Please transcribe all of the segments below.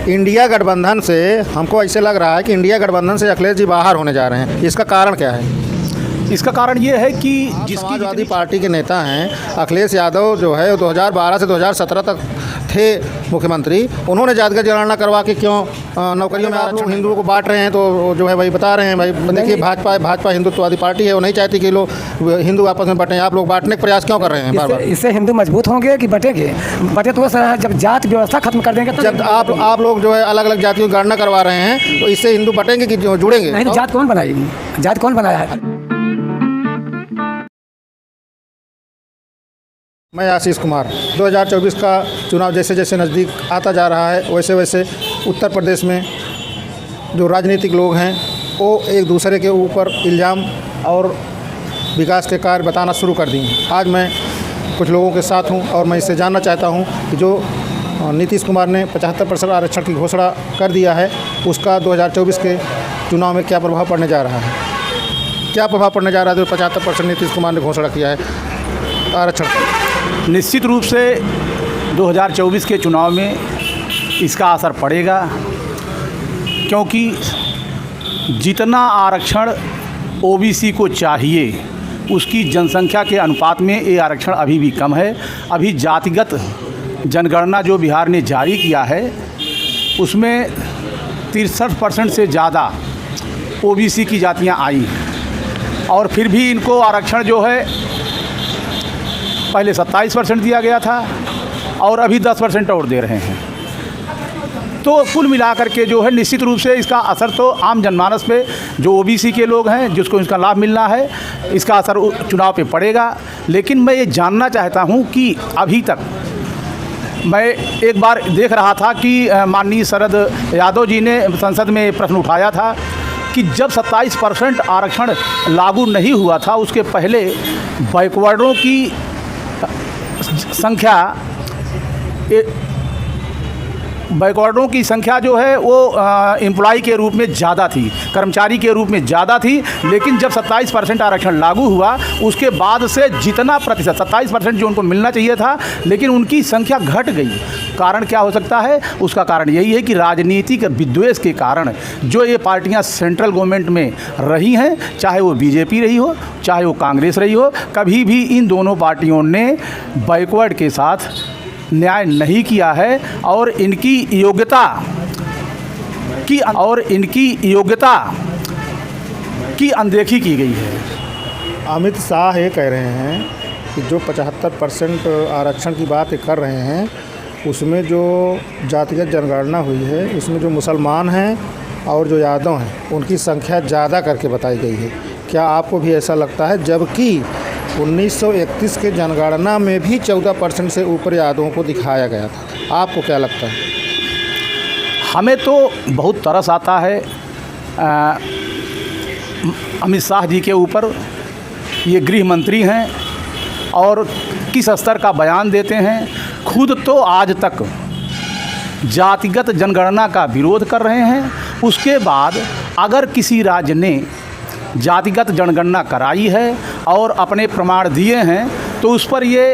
India गठबंधन से हमको ऐसे लग रहा है कि इंडिया गठबंधन से अखिलेश जी बाहर होने जा रहे हैं, इसका कारण क्या है? इसका कारण ये है कि समाजवादी पार्टी के नेता हैं अखिलेश यादव जो है 2012 से 2017 तक थे मुख्यमंत्री, उन्होंने जातिगत जनगणना करवा के क्यों नौकरियों में आप लोग हिंदुओं को बांट रहे हैं? तो जो है भाई बता रहे हैं भाई देखिए भाजपा हिंदुत्ववादी पार्टी है, वो नहीं चाहती कि लोग हिंदू आपस में बटें, आप लोग बांटने का प्रयास क्यों कर रहे हैं बार बार? इससे हिंदू मजबूत होंगे कि बटेंगे? बटे तो जब जात व्यवस्था खत्म कर देंगे, जब आप लोग जो है अलग अलग जातियों की गणना करवा रहे हैं तो इससे हिंदू बटेंगे कि जुड़ेंगे? नहीं, जात कौन बनाएगी? जात कौन बनाया है? मैं आशीष कुमार। 2024 का चुनाव जैसे जैसे नज़दीक आता जा रहा है वैसे वैसे उत्तर प्रदेश में जो राजनीतिक लोग हैं वो एक दूसरे के ऊपर इल्ज़ाम और विकास के कार्य बताना शुरू कर दिए हैं। आज मैं कुछ लोगों के साथ हूं और मैं इससे जानना चाहता हूं कि जो नीतीश कुमार ने 75% आरक्षण की घोषणा कर दिया है उसका 2024 के चुनाव में क्या प्रभाव पड़ने जा रहा है? क्या प्रभाव पड़ने जा रहा है जो 75% नीतीश कुमार ने घोषणा किया है आरक्षण? निश्चित रूप से 2024 के चुनाव में इसका असर पड़ेगा, क्योंकि जितना आरक्षण ओबीसी को चाहिए उसकी जनसंख्या के अनुपात में ये आरक्षण अभी भी कम है। अभी जातिगत जनगणना जो बिहार ने जारी किया है उसमें 63% से ज़्यादा ओबीसी की जातियां आई और फिर भी इनको आरक्षण जो है पहले 27% दिया गया था और अभी 10% और दे रहे हैं। तो कुल मिलाकर के जो है निश्चित रूप से इसका असर तो आम जनमानस पे जो ओबीसी के लोग हैं जिसको इसका लाभ मिलना है इसका असर चुनाव पे पड़ेगा। लेकिन मैं ये जानना चाहता हूँ कि अभी तक मैं एक बार देख रहा था कि माननीय शरद यादव जी ने संसद में प्रश्न उठाया था कि जब 27% आरक्षण लागू नहीं हुआ था उसके पहले बैकवर्डों की संख्या बैकवर्डों की संख्या जो है वो एम्प्लॉई के रूप में ज़्यादा थी, कर्मचारी के रूप में ज़्यादा थी। लेकिन जब 27% आरक्षण लागू हुआ उसके बाद से जितना प्रतिशत 27% जो उनको मिलना चाहिए था लेकिन उनकी संख्या घट गई। कारण क्या हो सकता है? उसका कारण यही है कि राजनीतिक विद्वेष के कारण जो ये पार्टियां सेंट्रल गवर्नमेंट में रही हैं, चाहे वो बीजेपी रही हो चाहे वो कांग्रेस रही हो, कभी भी इन दोनों पार्टियों ने बैकवर्ड के साथ न्याय नहीं किया है और इनकी योग्यता की अनदेखी की गई है। अमित शाह ये कह रहे हैं कि जो 75% आरक्षण की बात कर रहे हैं उसमें जो जातिगत जनगणना हुई है उसमें जो मुसलमान हैं और जो यादव हैं उनकी संख्या ज़्यादा करके बताई गई है। क्या आपको भी ऐसा लगता है? जबकि 1931 के जनगणना में भी 14% से ऊपर यादवों को दिखाया गया था। आपको क्या लगता है? हमें तो बहुत तरस आता है अमित शाह जी के ऊपर। ये गृह मंत्री हैं और किस स्तर का बयान देते हैं। खुद तो आज तक जातिगत जनगणना का विरोध कर रहे हैं, उसके बाद अगर किसी राज्य ने जातिगत जनगणना कराई है और अपने प्रमाण दिए हैं तो उस पर ये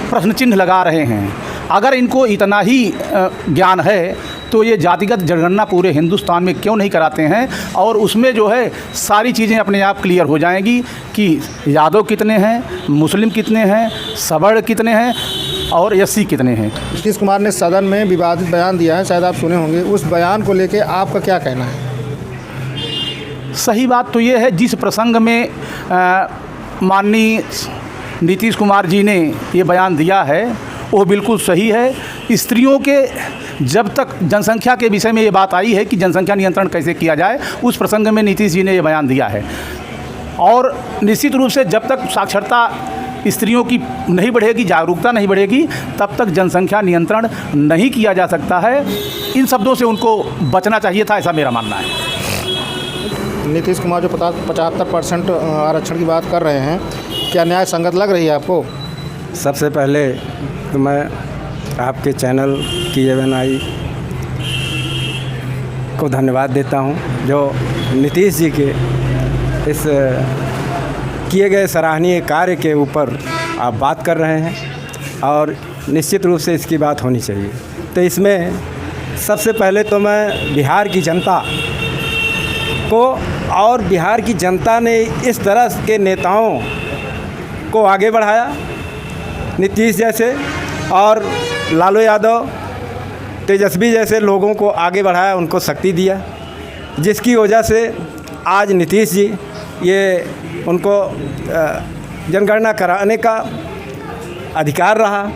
प्रश्न चिन्ह लगा रहे हैं। अगर इनको इतना ही ज्ञान है तो ये जातिगत जनगणना पूरे हिंदुस्तान में क्यों नहीं कराते हैं और उसमें जो है सारी चीज़ें अपने आप क्लियर हो जाएंगी कि यादव कितने हैं, मुस्लिम कितने हैं, सवर्ण कितने हैं और एससी कितने हैं। नीतीश कुमार ने सदन में विवादित बयान दिया है, शायद आप सुने होंगे। उस बयान को लेके आपका क्या कहना है? सही बात तो ये है जिस प्रसंग में माननीय नीतीश कुमार जी ने ये बयान दिया है वो बिल्कुल सही है। स्त्रियों के जब तक जनसंख्या के विषय में ये बात आई है कि जनसंख्या नियंत्रण कैसे किया जाए उस प्रसंग में नीतीश जी ने ये बयान दिया है। और निश्चित रूप से जब तक साक्षरता स्त्रियों की नहीं बढ़ेगी, जागरूकता नहीं बढ़ेगी, तब तक जनसंख्या नियंत्रण नहीं किया जा सकता है। इन शब्दों से उनको बचना चाहिए था, ऐसा मेरा मानना है। नीतीश कुमार जो 75% आरक्षण की बात कर रहे हैं, क्या न्याय संगत लग रही है आपको? सबसे पहले तो मैं आपके चैनल की KNI को धन्यवाद देता हूं जो नीतीश जी के इस किए गए सराहनीय कार्य के ऊपर आप बात कर रहे हैं और निश्चित रूप से इसकी बात होनी चाहिए। तो इसमें सबसे पहले तो मैं बिहार की जनता को, और बिहार की जनता ने इस तरह के नेताओं को आगे बढ़ाया, नीतीश जैसे और लालू यादव, तेजस्वी जैसे लोगों को आगे बढ़ाया, उनको शक्ति दिया, जिसकी वजह से आज नीतीश जी ये उनको जनगणना कराने का अधिकार रहा,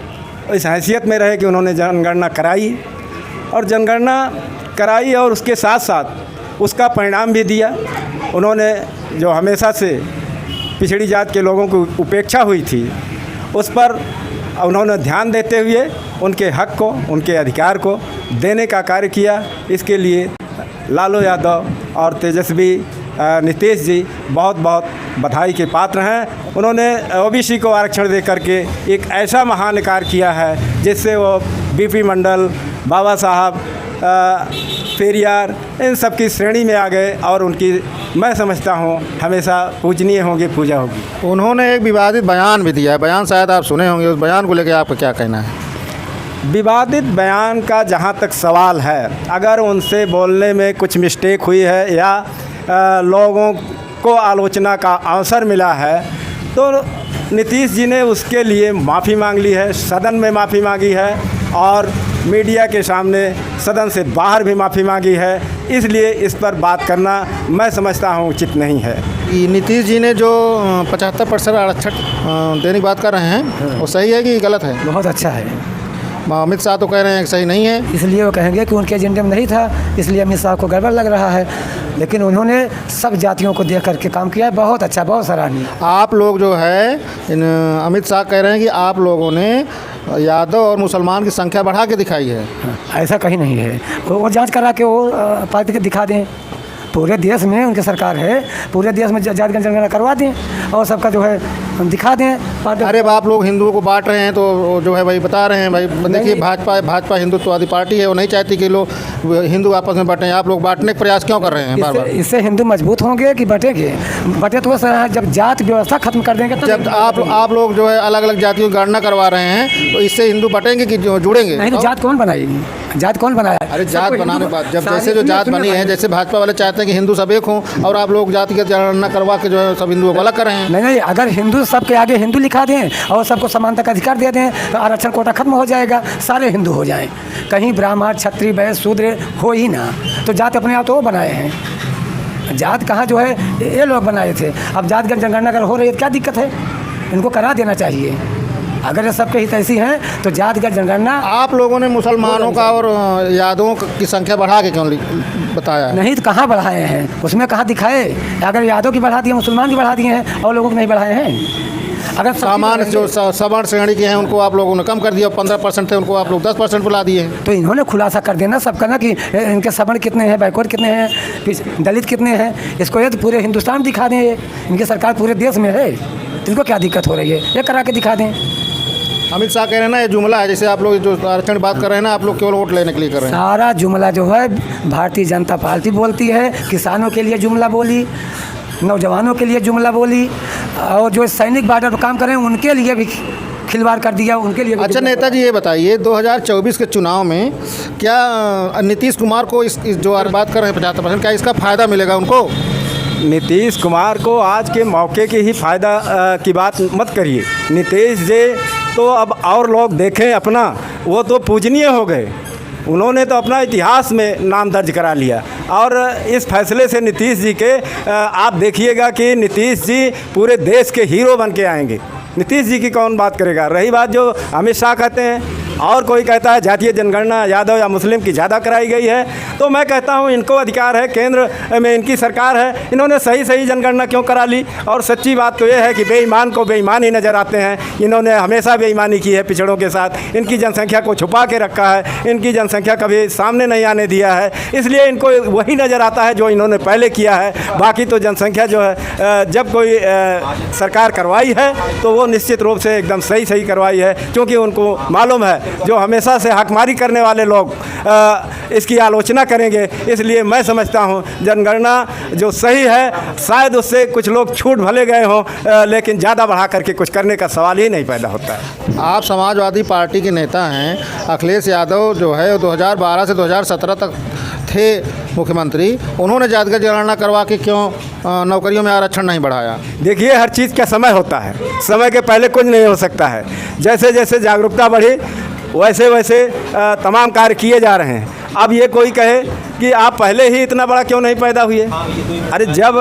इस हैसियत में रहे कि उन्होंने जनगणना कराई और जनगणना कराई और उसके साथ साथ उसका परिणाम भी दिया। उन्होंने जो हमेशा से पिछड़ी जात के लोगों को उपेक्षा हुई थी, उस पर उन्होंने ध्यान देते हुए उनके हक को, उनके अधिकार को देने का कार्य किया। इसके लिए लालू यादव और तेजस्वी नीतीश जी बहुत बहुत बधाई के पात्र हैं। उन्होंने ओबीसी को आरक्षण दे करके एक ऐसा महान कार्य किया है जिससे वो बीपी मंडल, बाबा साहब, पेरियार, इन सब की श्रेणी में आ गए और उनकी मैं समझता हूँ हमेशा पूजनीय होंगे, पूजा होगी। उन्होंने एक विवादित बयान भी दिया है, बयान शायद आप सुने होंगे, उस बयान को लेकर आपका क्या कहना है? विवादित बयान का जहाँ तक सवाल है, अगर उनसे बोलने में कुछ मिस्टेक हुई है या लोगों को आलोचना का अवसर मिला है तो नीतीश जी ने उसके लिए माफ़ी मांग ली है, सदन में माफ़ी मांगी है और मीडिया के सामने सदन से बाहर भी माफ़ी मांगी है। इसलिए इस पर बात करना मैं समझता हूँ उचित नहीं है। नीतीश जी ने जो 75% आरक्षण देने की बात कर रहे हैं वो सही है कि गलत है? बहुत अच्छा है। अमित शाह तो कह रहे हैं कि सही नहीं है। इसलिए वो कहेंगे कि उनके एजेंडे में नहीं था, इसलिए अमित शाह को गड़बड़ लग रहा है, लेकिन उन्होंने सब जातियों को देख करके काम किया है। बहुत अच्छा, बहुत सराहनीय। आप लोग जो है अमित शाह कह रहे हैं कि आप लोगों ने यादव और मुसलमान की संख्या बढ़ा के दिखाई है। ऐसा कहीं नहीं है। वो जांच करा के वो पार्टी के दिखा दें। पूरे देश में उनकी सरकार है, पूरे देश में जाति जनगणना करवा दें और सबका जो है दिखा दें। अरे आप लोग हिंदुओं को बांट रहे हैं तो जो है भाई बता रहे हैं भाई, देखिए भाजपा हिंदुत्ववादी पार्टी है, वो नहीं चाहती कि लोग हिंदू आपस में बांटें। आप लोग बांटने का प्रयास क्यों कर रहे हैं बार बार? इससे हिंदू मजबूत होंगे कि बटेंगे? बटे तो जब जात व्यवस्था खत्म कर देंगे तो जब आप लोग जो है अलग अलग जातियों की गणना करवा रहे हैं तो इससे हिंदू बटेंगे कि जुड़ेंगे? नहीं तो जात कौन बनाएगी? जात कौन बनाया? अरे जात बनाने बाद जब जैसे जो जात बनी है, जैसे भाजपा वाले चाहते हैं कि हिंदू सब एक हों और आप लोग जातिगत जनगणना करवा के जो है सब हिंदुओं को अलग कर रहे हैं। नहीं, अगर हिंदू सबके आगे हिंदू लिखा दें और सबको समानता का अधिकार दे दें तो आरक्षण कोटा खत्म हो जाएगा, सारे हिंदू हो जाएं। कहीं ब्राह्मण, क्षत्रिय, वैश्य, शूद्र हो ही ना। तो जात अपने आप तो वो बनाए हैं, जात कहाँ जो है ये लोग बनाए थे। अब जातगत जनगणना अगर हो रही है क्या दिक्कत है? इनको करा देना चाहिए। अगर ये सबके हित ऐसी हैं तो जातगत जनगणना। आप लोगों ने मुसलमानों का और यादवों की संख्या बढ़ा के क्यों बताया? नहीं तो कहाँ बढ़ाए हैं? उसमें कहाँ दिखाए? अगर यादव की बढ़ा दिए, मुसलमान की बढ़ा दिए हैं और लोगों को नहीं बढ़ाए हैं। अगर सामान्य जो सवर्ण श्रेणी के हैं उनको आप लोगों ने कम कर दिया, 15% थे उनको आप लोग 10% बुला दिए। तो इन्होंने खुलासा कर देना सबका ना कि इनके सवर्ण कितने हैं, बैकवर्ड कितने हैं, दलित कितने हैं। इसको ये तो पूरे हिंदुस्तान दिखा दें। इनकी सरकार पूरे देश में है, इनको क्या दिक्कत हो रही है? ये करा के दिखा दें। अमित शाह कह रहे हैं ना ये जुमला है, जैसे आप लोग जो आरक्षण की बात कर रहे हैं ना, आप लोग केवल वोट लेने के लिए कर रहे हैं। सारा जुमला जो है भारतीय जनता पार्टी बोलती है। किसानों के लिए जुमला बोली, नौजवानों के लिए जुमला बोली और जो सैनिक बॉर्डर पर काम कर रहे हैं उनके लिए भी खिलवाड़ कर दिया, उनके लिए भी। अच्छा नेताजी ये बताइए 2024 के चुनाव में क्या नीतीश कुमार को इस जो बात कर रहे हैं 75%, क्या इसका फ़ायदा मिलेगा उनको? नीतीश कुमार को आज के मौके के ही फ़ायदा की बात मत करिए। नीतीश जी तो अब और लोग देखें अपना, वो तो पूजनीय हो गए। उन्होंने तो अपना इतिहास में नाम दर्ज करा लिया और इस फैसले से नीतीश जी के आप देखिएगा कि नीतीश जी पूरे देश के हीरो बन के आएंगे। नीतीश जी की कौन बात करेगा? रही बात जो अमित शाह कहते हैं और कोई कहता है जातीय जनगणना यादव या मुस्लिम की ज़्यादा कराई गई है, तो मैं कहता हूँ इनको अधिकार है, केंद्र में इनकी सरकार है, इन्होंने सही जनगणना क्यों करा ली। और सच्ची बात तो ये है कि बेईमान को बेईमान ही नज़र आते हैं। इन्होंने हमेशा बेईमानी की है पिछड़ों के साथ, इनकी जनसंख्या को छुपा के रखा है, इनकी जनसंख्या कभी सामने नहीं आने दिया है, इसलिए इनको वही नज़र आता है जो इन्होंने पहले किया है। बाकी तो जनसंख्या जो है जब कोई सरकार करवाई है तो वो निश्चित रूप से एकदम सही करवाई है, क्योंकि उनको मालूम है जो हमेशा से हकमारी करने वाले लोग इसकी आलोचना करेंगे। इसलिए मैं समझता हूँ जनगणना जो सही है, शायद उससे कुछ लोग छूट भले गए हों, लेकिन ज़्यादा बढ़ा करके कुछ करने का सवाल ही नहीं पैदा होता है। आप समाजवादी पार्टी के नेता हैं, अखिलेश यादव जो है वो 2012 से 2017 तक थे मुख्यमंत्री, उन्होंने जातिगत जनगणना करवा के क्यों नौकरियों में आरक्षण नहीं बढ़ाया? देखिए, हर चीज़ का समय होता है, समय के पहले कुछ नहीं हो सकता है। जैसे जैसे जागरूकता बढ़ी वैसे वैसे तमाम कार्य किए जा रहे हैं। अब ये कोई कहे कि आप पहले ही इतना बड़ा क्यों नहीं पैदा हुए? अरे जब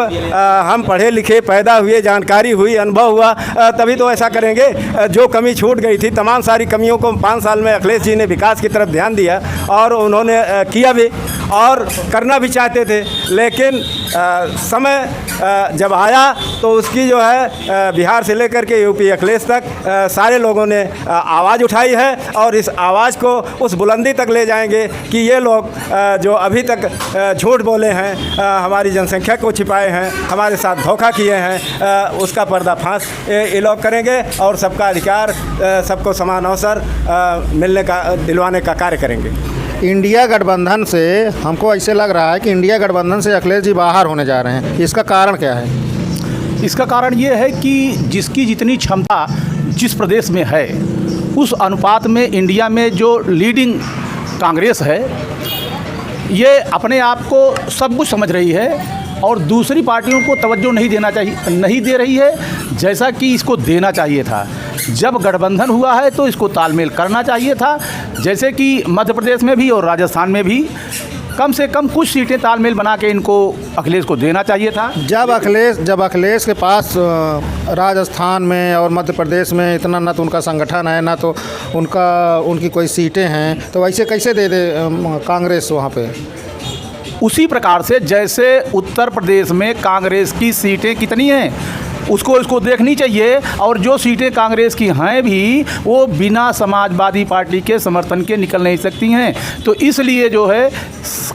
हम पढ़े लिखे पैदा हुए, जानकारी हुई, अनुभव हुआ, तभी तो ऐसा करेंगे। जो कमी छूट गई थी, तमाम सारी कमियों को 5 साल में अखिलेश जी ने विकास की तरफ ध्यान दिया और उन्होंने किया भी और करना भी चाहते थे। लेकिन समय जब आया तो उसकी जो है बिहार से लेकर के यूपी अखिलेश तक सारे लोगों ने आवाज़ उठाई है और इस आवाज़ को उस बुलंदी तक ले जाएंगे कि ये लोग जो अभी तक झूठ बोले हैं, हमारी जनसंख्या को छिपाए हैं, हमारे साथ धोखा किए हैं, उसका पर्दाफाश ये लोग करेंगे और सबका अधिकार, सबको समान अवसर मिलने का, दिलवाने का कार्य करेंगे। इंडिया गठबंधन से हमको ऐसे लग रहा है कि इंडिया गठबंधन से अखिलेश जी बाहर होने जा रहे हैं, इसका कारण क्या है? इसका कारण ये है कि जिसकी जितनी क्षमता जिस प्रदेश में है, उस अनुपात में इंडिया में जो लीडिंग कांग्रेस है, ये अपने आप को सब कुछ समझ रही है और दूसरी पार्टियों को तवज्जो नहीं दे रही है जैसा कि इसको देना चाहिए था। जब गठबंधन हुआ है तो इसको तालमेल करना चाहिए था, जैसे कि मध्य प्रदेश में भी और राजस्थान में भी कम से कम कुछ सीटें तालमेल बना के इनको अखिलेश को देना चाहिए था। जब अखिलेश के पास राजस्थान में और मध्य प्रदेश में इतना ना तो उनका संगठन है, ना तो उनकी कोई सीटें हैं, तो वैसे कैसे दे कांग्रेस वहाँ पे? उसी प्रकार से जैसे उत्तर प्रदेश में कांग्रेस की सीटें कितनी हैं उसको देखनी चाहिए, और जो सीटें कांग्रेस की हैं भी वो बिना समाजवादी पार्टी के समर्थन के निकल नहीं सकती हैं। तो इसलिए जो है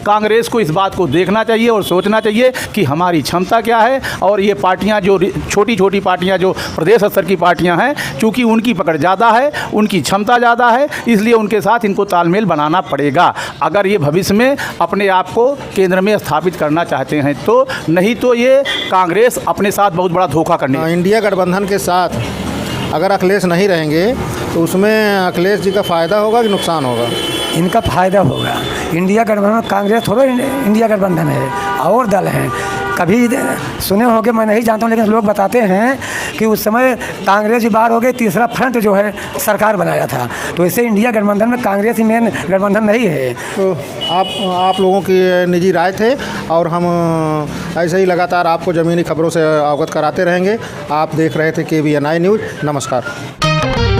कांग्रेस को इस बात को देखना चाहिए और सोचना चाहिए कि हमारी क्षमता क्या है, और ये पार्टियां जो छोटी छोटी पार्टियां जो प्रदेश स्तर की पार्टियां हैं, चूँकि उनकी पकड़ ज़्यादा है, उनकी क्षमता ज़्यादा है, इसलिए उनके साथ इनको तालमेल बनाना पड़ेगा अगर ये भविष्य में अपने आप को केंद्र में स्थापित करना चाहते हैं तो। नहीं तो ये कांग्रेस अपने साथ बहुत बड़ा धोखा करने। इंडिया गठबंधन के साथ अगर अखिलेश नहीं रहेंगे तो उसमें अखिलेश जी का फ़ायदा होगा कि नुकसान होगा? इनका फ़ायदा होगा। इंडिया गठबंधन, कांग्रेस थोड़ा इंडिया गठबंधन है, और दल हैं। कभी सुने होंगे, मैं नहीं जानता हूँ, लेकिन लोग बताते हैं कि उस समय कांग्रेस भी बाहर हो गई, तीसरा फ्रंट जो है सरकार बनाया था। तो इससे इंडिया गठबंधन में कांग्रेस ही मेन गठबंधन नहीं है। तो आप लोगों की निजी राय थे और हम ऐसे ही लगातार आपको ज़मीनी खबरों से अवगत कराते रहेंगे। आप देख रहे थे KBNI न्यूज़। नमस्कार।